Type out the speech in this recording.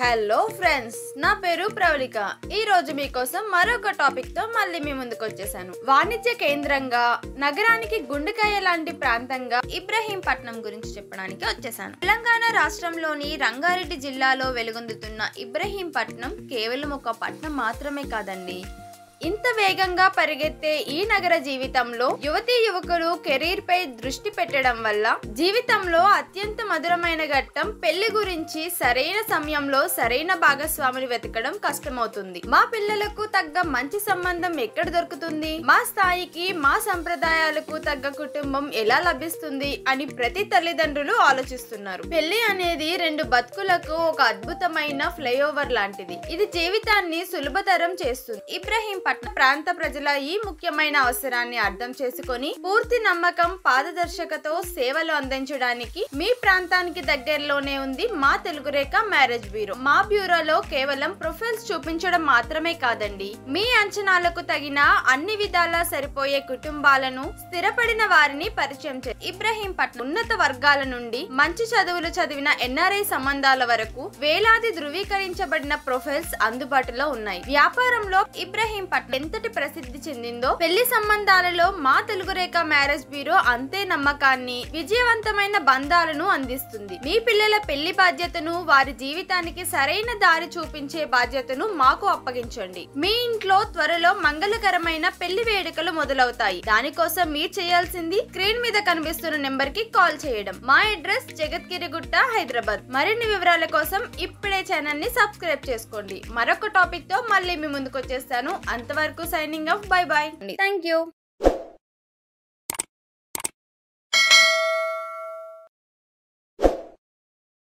Hello friends, నా పేరు ప్రవళిక. ఈ రోజు మీకోసం మరొక టాపిక్ తో మళ్ళీ మీ ముందుకు వచ్చేసాను. వాణిజ్య కేంద్రంగా, నగరానికి గుండెకాయ లాంటి ప్రాంతంగా ఇబ్రహీంపట్నం గురించి చెప్పడానికి వచ్చేసాను. తెలంగాణ రాష్ట్రంలోని రంగారెడ్డి జిల్లాలో వెలుగొందుతున్న ఇబ్రహీంపట్నం కేవలం ఒక పట్నం మాత్రమే కాదండి. ఇంత వేగంగా పరిగెత్తే ఈ నగర జీవితంలో యువతీ యువకులు కెరీర్ పై దృష్టి పెట్టడం వల్ల జీవితంలో అత్యంత మధురమైన ఘట్టం పెళ్లి గురించి సరైన సమయంలో సరైన భాగస్వామిని వెతకడం కష్టమవుతుంది. మా పిల్లలకు తగ్గ మంచి సంబంధం ఎక్కడ దొరుకుతుంది, మా స్థాయికి మా సంప్రదాయాలకు తగ్గ కుటుంబం ఎలా లభిస్తుంది అని ప్రతి తల్లిదండ్రులు ఆలోచిస్తున్నారు. పెళ్లి అనేది రెండు బతుకులకు ఒక అద్భుతమైన ఫ్లైఓవర్ లాంటిది. ఇది జీవితాన్ని సులభతరం చేస్తుంది. ఇబ్రహీంపట్నం ప్రాంత ప్రజల ఈ ముఖ్యమైన అవసరాన్ని అర్థం చేసుకొని పూర్తి నమ్మకం, పారదర్శకతో సేవలు అందించడానికి మీ ప్రాంతానికి దగ్గరలోనే ఉంది మా తెలుగు రేఖ మ్యారేజ్ బ్యూరో. మా బ్యూరోలో కేవలం ప్రొఫైల్స్ చూపించడం మాత్రమే కాదండి, మీ అంచనాలకు తగిన అన్ని విధాలా సరిపోయే కుటుంబాలను, స్థిరపడిన వారిని పరిచయం చేస్తారు. ఇబ్రహీంపట్నం ఉన్నత వర్గాల నుండి మంచి చదువులు చదివిన ఎన్ఆర్ఐ సంబంధాల వరకు వేలాది ధృవీకరించబడిన ప్రొఫైల్స్ అందుబాటులో ఉన్నాయి. వ్యాపారంలో ఇబ్రహీంపట్నం ఎంతటి ప్రసిద్ధి చెందిందో, పెళ్లి సంబంధాలలో మా తెలుగు రేఖ మ్యారేజ్ బ్యూరో అంతే నమ్మకాన్ని, విజయవంతమైన బంధాలను అందిస్తుంది. మీ పిల్లల పెళ్లి బాధ్యతను, వారి జీవితానికి సరైన దారి చూపించే బాధ్యతను మాకు అప్పగించండి. మీ ఇంట్లో త్వరలో మంగళకరమైన పెళ్లి వేడుకలు మొదలవుతాయి. దానికోసం మీరు చేయాల్సింది స్క్రీన్ మీద కనిపిస్తున్న నెంబర్ కి కాల్ చేయడం. మా అడ్రస్ జగత్గిరిగుట్ట, హైదరాబాద్. మరిన్ని వివరాల కోసం ఇప్పుడే ఛానల్ ని సబ్స్క్రైబ్ చేసుకోండి. మరొక టాపిక్ తో మళ్ళీ మీ ముందుకు వచ్చేస్తాను. అంతవరకు signing off. By by. Thank you.